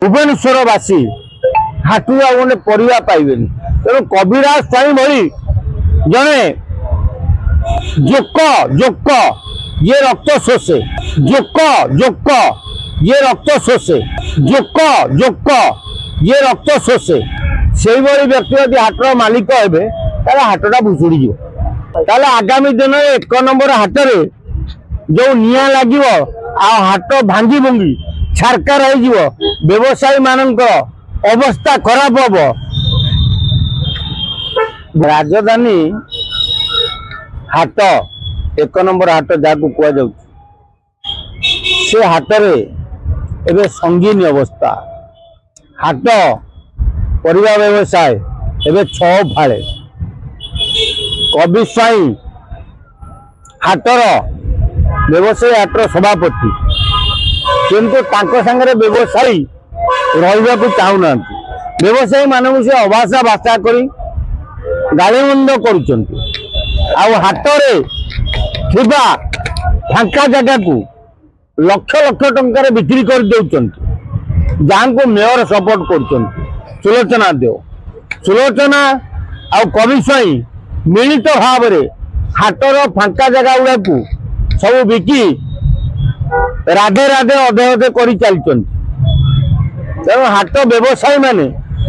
भुवनेश्वरवासी हाटू गोटे परिवा पाइबे तेणु कविराज स्वाई भली जड़े जोक जोक ये रक्त शोषे जोक जोक ये रक्त शोषे जोक जोक ये रक्त शोषे से व्यक्ति यदि हाटर मालिक हे हाटा भुशुड़ी आगामी दिन एक नंबर हाट जो निया लगे हाट भांगी भुंगी छारकार व्यवसायी मानक अवस्था खराब हम राजधानी हाट एक नंबर हाट जहाँ कह से हाटरे एवं संगीन अवस्था हाट परिवा व्यवसाय एवं छह फाड़े कवि स्वाई हाटर व्यवसायी हाटर सभापति किंतु तांको संगे व्यवसायी रहा चाहूना व्यवसायी मानक से अभाषा भाषा कर गाड़ीबंद करटरे फांका जगह को लक्ष लक्ष टंकार बिक्री कर दौरान जहाँ को मेयर सपोर्ट कर सुलोचना देव सुलोचना आ कवि स्वाई मिलित भाव हाटर फांका जगह गुड़ा को सब बिकी राधे राधे अधे अधे कर चलते तेणु हाट व्यवसायी माने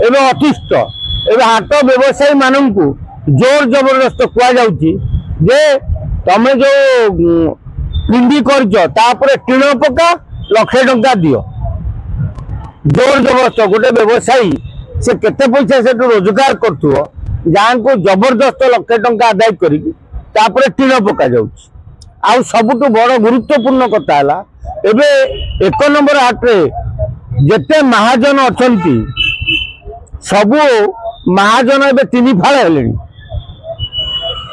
एवं अतिष्ठ एवं हाट व्यवसायी मानू जोर जबरदस्त कहुचे तमें जो पिंडी कर टीण पका लक्षे टंका दियो जोर जबरदस्त गोटे व्यवसायी से केते पैसा से रोजगार कर जहाँ को जबरदस्त लक्षे टंका आदाय कर टीण पका जाउछि आउ सबुठ बड़ गुरुत्वपूर्ण कथा है एबे एक नंबर हाट्रे जेते महाजन अछंती सबू महाजन एबे तीन फाड़ हेले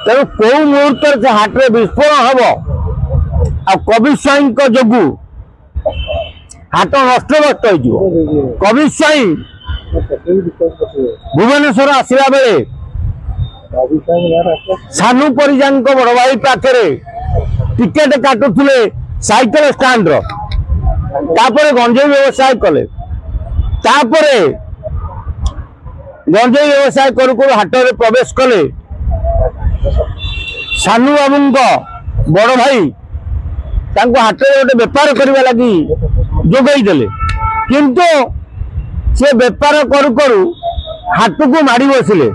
तेणु कौ मुहूर्त से हाट्रे विस्फोरण हम आ कवि स्वाई जोगु हाट नष्टभ्रष्ट हो कवि स्वाई भुवनेश्वर आसला बेले सानू परिजा बड़ भाई पाखे टिकेट काटुले साइकेल स्टाण्ड गंजेई व्यवसाय कले गंजेई व्यवसाय करू हाट में प्रवेश कले सानू बाबू बड़ भाई हाट में गोटे बेपार करने लगी जोगई किंतु से बेपार करू करू हाट को माड़ी बसिले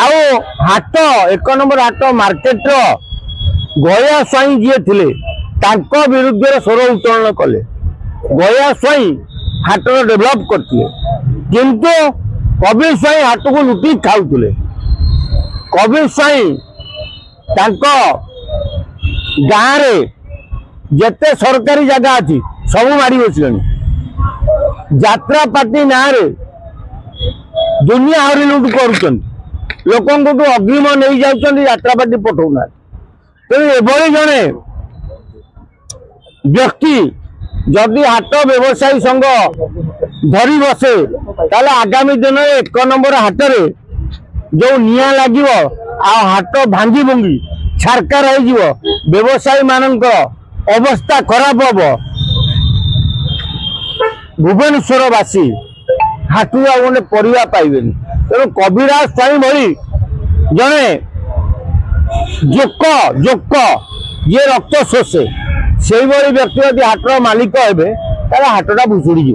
आउ हाट एक नंबर हाट मार्केट गया स्वाई जी थे विरुद्ध स्वर उत्तोलन कले गया स्वाई हाट डेभलप करते किंतु कवि स्वाई हाट को लुटि खाऊले कवि स्वाई गाँव रे जेते सरकारी जगह अच्छी सब मारी बसले जात्रा पार्टी ना रे दुनिया आहरी लुट कर लोक अग्रिम नहीं जाऊँ यात्रा पार्टी पठाऊना तेणु एभली जड़े व्यक्ति जदि हाट व्यवसायी संघ धरी बसे ताले आगामी दिन एक नंबर हाटरे जो निया लगे हाट भांगी भुंगी छारकार व्यवसायी मानक अवस्था खराब हम भुवनेश्वरवासी हाटू गोटे परिवा पाइबे तेणु कविराज स्वाई भली जड़े जोक जोक ये रक्त शोषे से व्यक्ति यदि हाटर मालिक हे हाटा भुशुड़ी